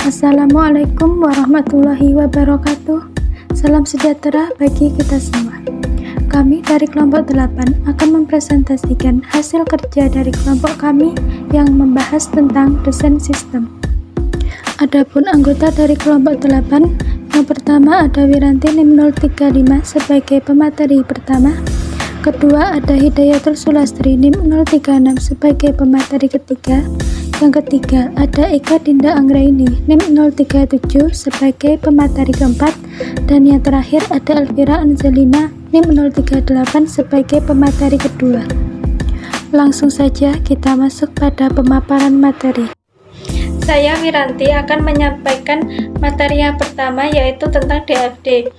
Assalamualaikum warahmatullahi wabarakatuh. Salam sejahtera bagi kita semua. Kami dari kelompok 8 akan mempresentasikan hasil kerja dari kelompok kami yang membahas tentang desain sistem. Adapun anggota dari kelompok 8, yang pertama ada Wiranti NIM 035 sebagai pemateri pertama. Kedua ada Hidayatul Sulastri NIM 036 sebagai pemateri ketiga. Yang ketiga ada Eka Dinda Anggraini NIM 037 sebagai pemateri keempat. Dan yang terakhir ada Elvira Angelina NIM 038 sebagai pemateri kedua. Langsung saja kita masuk pada pemaparan materi. Saya Wiranti akan menyampaikan materi yang pertama, yaitu tentang DFD.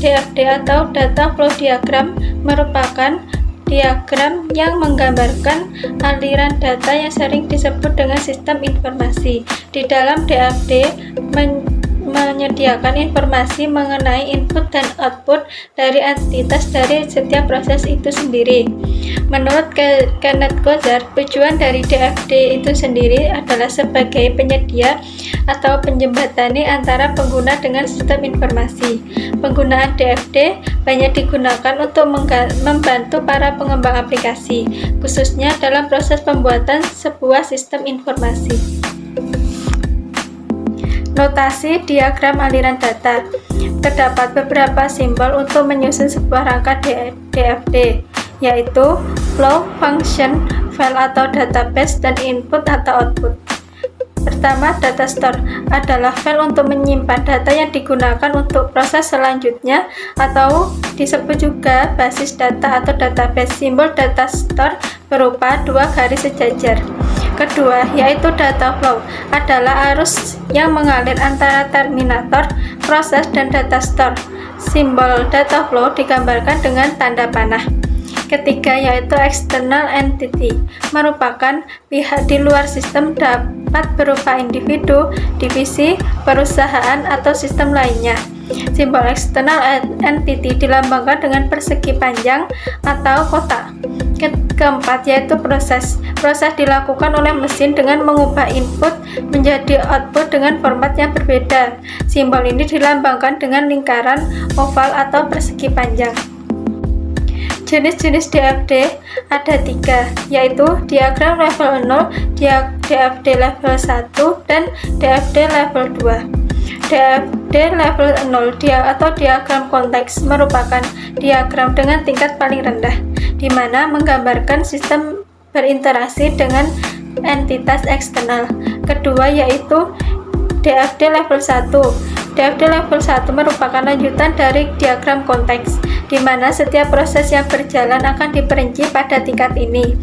DFD atau Data Flow Diagram merupakan diagram yang menggambarkan aliran data yang sering disebut dengan sistem informasi. Di dalam DFD menyediakan informasi mengenai input dan output dari entitas dari setiap proses itu sendiri. Menurut Kenneth Goddard, tujuan dari DFD itu sendiri adalah sebagai penyedia atau penjembatani antara pengguna dengan sistem informasi. Penggunaan DFD banyak digunakan untuk membantu para pengembang aplikasi, khususnya dalam proses pembuatan sebuah sistem informasi. Notasi diagram aliran data. Terdapat beberapa simbol untuk menyusun sebuah rangka DFD, yaitu flow, function, file atau database, dan input atau output. Pertama, data store adalah file untuk menyimpan data yang digunakan untuk proses selanjutnya atau disebut juga basis data atau database. Simbol data store berupa dua garis sejajar. Kedua, yaitu data flow, adalah arus yang mengalir antara terminator, proses, dan data store. Simbol data flow digambarkan dengan tanda panah. Ketiga, yaitu external entity, merupakan pihak di luar sistem, dapat berupa individu, divisi, perusahaan, atau sistem lainnya. Simbol external entity dilambangkan dengan persegi panjang atau kotak. Keempat, yaitu proses. Proses dilakukan oleh mesin dengan mengubah input menjadi output dengan format yang berbeda. Simbol ini dilambangkan dengan lingkaran, oval, atau persegi panjang. Jenis-jenis DFD ada 3, yaitu diagram level 0, DFD level 1, dan DFD level 2. DFD level 0 atau diagram konteks merupakan diagram dengan tingkat paling rendah, di mana menggambarkan sistem berinteraksi dengan entitas eksternal. Kedua, yaitu DFD level 1. DFD level 1 merupakan lanjutan dari diagram konteks, di mana setiap proses yang berjalan akan diperinci pada tingkat ini.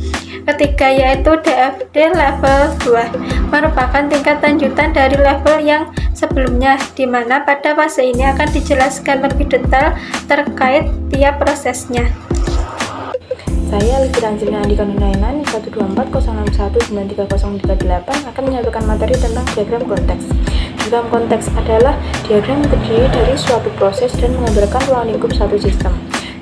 Ketiga, yaitu DFD level 2, merupakan tingkat lanjutan dari level yang sebelumnya, di mana pada fase ini akan dijelaskan lebih detail terkait tiap prosesnya. Saya Elvira Angelina Andika Nunainan 12406193038 akan menyampaikan materi tentang diagram konteks. Diagram konteks adalah diagram yang terdiri dari suatu proses dan menggambarkan ruang lingkup satu sistem.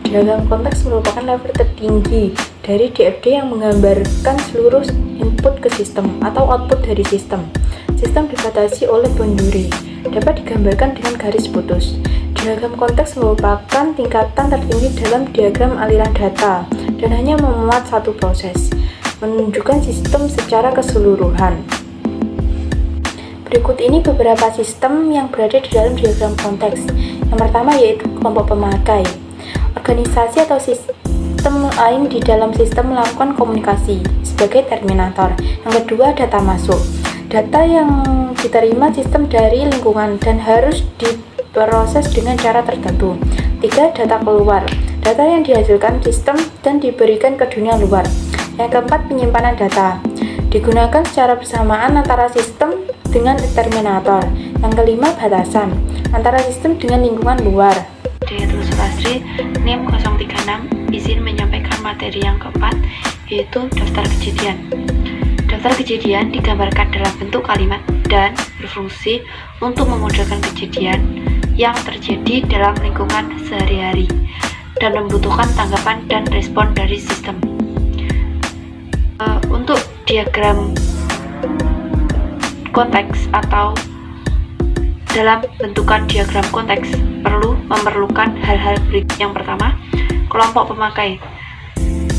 Diagram konteks merupakan level tertinggi dari DFD yang menggambarkan seluruh input ke sistem atau output dari sistem. Sistem dibatasi oleh boundary, dapat digambarkan dengan garis putus. Diagram konteks merupakan tingkatan tertinggi dalam diagram aliran data dan hanya memuat satu proses, menunjukkan sistem secara keseluruhan. Berikut ini beberapa sistem yang berada di dalam diagram konteks. Yang pertama yaitu kelompok pemakai. Organisasi atau sistem lain di dalam sistem melakukan komunikasi sebagai terminator. Yang kedua, data masuk. Data yang diterima sistem dari lingkungan dan harus diproses dengan cara tertentu. 3. Data keluar. Data yang dihasilkan sistem dan diberikan ke dunia luar. Yang keempat, penyimpanan data. Digunakan secara bersamaan antara sistem dengan terminator. Yang kelima, batasan antara sistem dengan lingkungan luar. Hidayatul Sulastri NIM 036 izin menyampaikan materi yang keempat, yaitu daftar kejadian. Daftar kejadian digambarkan dalam bentuk kalimat dan berfungsi untuk memodelkan kejadian yang terjadi dalam lingkungan sehari-hari dan membutuhkan tanggapan dan respon dari sistem. Untuk diagram konteks atau dalam bentukan diagram konteks memerlukan hal-hal berikut. Yang pertama, kelompok pemakai,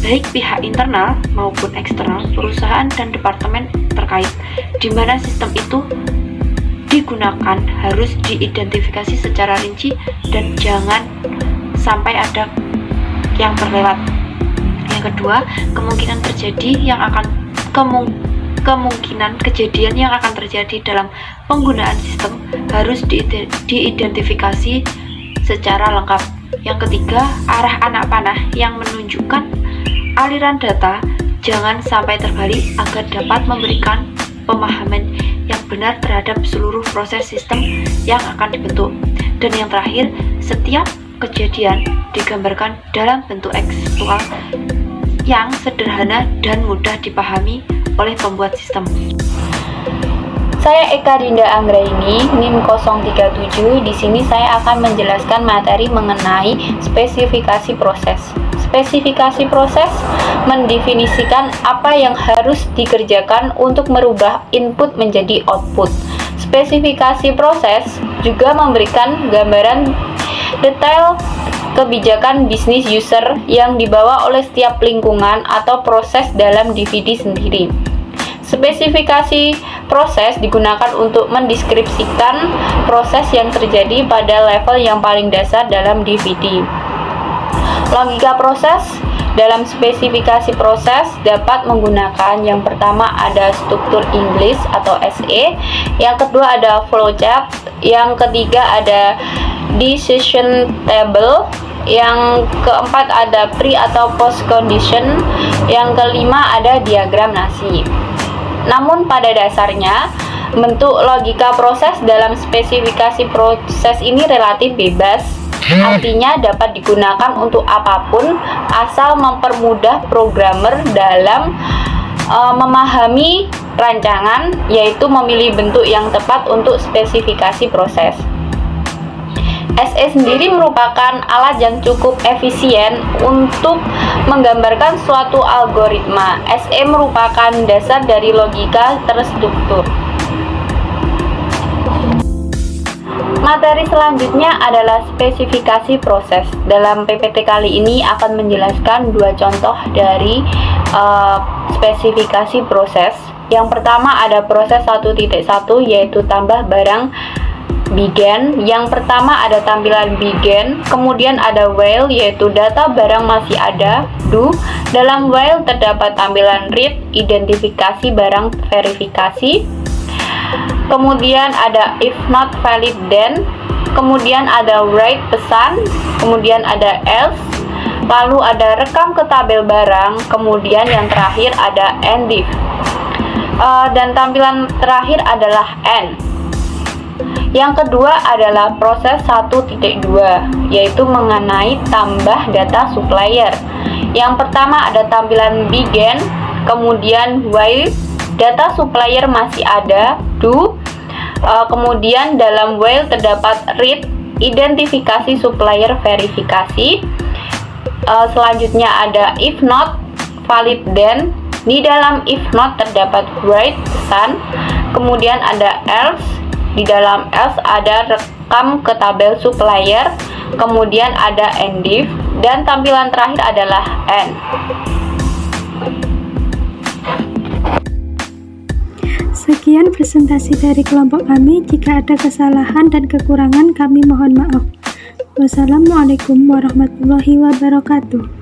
baik pihak internal maupun eksternal, perusahaan dan departemen terkait, di mana sistem itu digunakan harus diidentifikasi secara rinci dan jangan sampai ada yang terlewat. Yang kedua, kemungkinan kejadian yang akan terjadi dalam penggunaan sistem harus diidentifikasi secara lengkap. Yang ketiga, arah anak panah yang menunjukkan aliran data jangan sampai terbalik agar dapat memberikan pemahaman yang benar terhadap seluruh proses sistem yang akan dibentuk. Dan yang terakhir, setiap kejadian digambarkan dalam bentuk tekstual yang sederhana dan mudah dipahami oleh pembuat sistem. Saya Eka Dinda Anggraini, NIM 037. Di sini saya akan menjelaskan materi mengenai spesifikasi proses. Spesifikasi proses mendefinisikan apa yang harus dikerjakan untuk merubah input menjadi output. Spesifikasi proses juga memberikan gambaran detail kebijakan bisnis user yang dibawa oleh setiap lingkungan atau proses dalam DVD sendiri. Spesifikasi proses digunakan untuk mendeskripsikan proses yang terjadi pada level yang paling dasar dalam DVD. Logika proses dalam spesifikasi proses dapat menggunakan yang pertama ada struktur English atau SE, yang kedua ada flowchart, yang ketiga ada decision table, yang keempat ada pre atau post condition, yang kelima ada diagram nasi. Namun pada dasarnya bentuk logika proses dalam spesifikasi proses ini relatif bebas. Artinya dapat digunakan untuk apapun asal mempermudah programmer dalam memahami rancangan, yaitu memilih bentuk yang tepat untuk spesifikasi proses. SE sendiri merupakan alat yang cukup efisien untuk menggambarkan suatu algoritma. SE merupakan dasar dari logika terstruktur. Materi selanjutnya adalah spesifikasi proses. Dalam PPT kali ini akan menjelaskan dua contoh dari spesifikasi proses. Yang pertama ada proses 1.1, yaitu tambah barang begin. Yang pertama ada tampilan begin, kemudian ada while, yaitu data barang masih ada. Do, dalam while terdapat tampilan read, identifikasi barang verifikasi. Kemudian ada if not valid then, kemudian ada write pesan, kemudian ada else, lalu ada rekam ke tabel barang, kemudian yang terakhir ada end if. Dan tampilan terakhir adalah end. Yang kedua adalah proses 1.2, yaitu mengenai tambah data supplier. Yang pertama ada tampilan begin, kemudian while, data supplier masih ada. Do, kemudian dalam while terdapat read, identifikasi supplier verifikasi. Selanjutnya ada if not valid then. Di dalam if not terdapat write pesan, kemudian ada else. Di dalam else ada rekam ke tabel supplier, kemudian ada end if, dan tampilan terakhir adalah end. Sekian presentasi dari kelompok kami. Jika ada kesalahan dan kekurangan, kami mohon maaf. Wassalamualaikum warahmatullahi wabarakatuh.